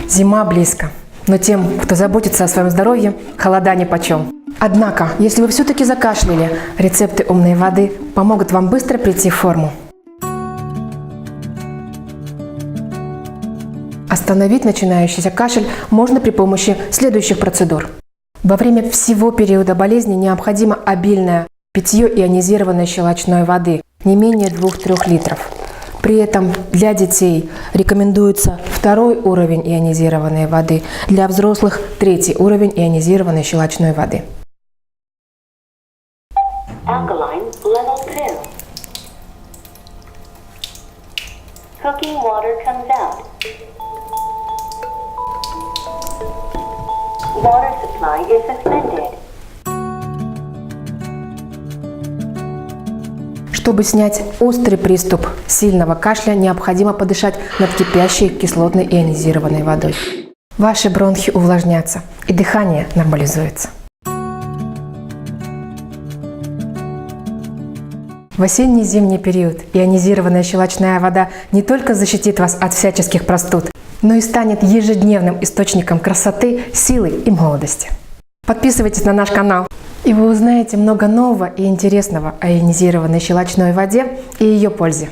Зима близко, но тем, кто заботится о своем здоровье, холода нипочем. Однако, если вы все-таки закашляли, рецепты умной воды помогут вам быстро прийти в форму. Остановить начинающийся кашель можно при помощи следующих процедур. Во время всего периода болезни необходимо обильное питье ионизированной щелочной воды, не менее 2-3 литров. При этом для детей рекомендуется 2-й уровень ионизированной воды, для взрослых 3-й уровень ионизированной щелочной воды. Alkaline level 2. Cooking water comes out. Water supply is suspended. Чтобы снять острый приступ сильного кашля, необходимо подышать над кипящей кислотной ионизированной водой. Ваши бронхи увлажнятся, и дыхание нормализуется. В осенне-зимний период ионизированная щелочная вода не только защитит вас от всяческих простуд, но и станет ежедневным источником красоты, силы и молодости. Подписывайтесь на наш канал, и вы узнаете много нового и интересного о ионизированной щелочной воде и ее пользе.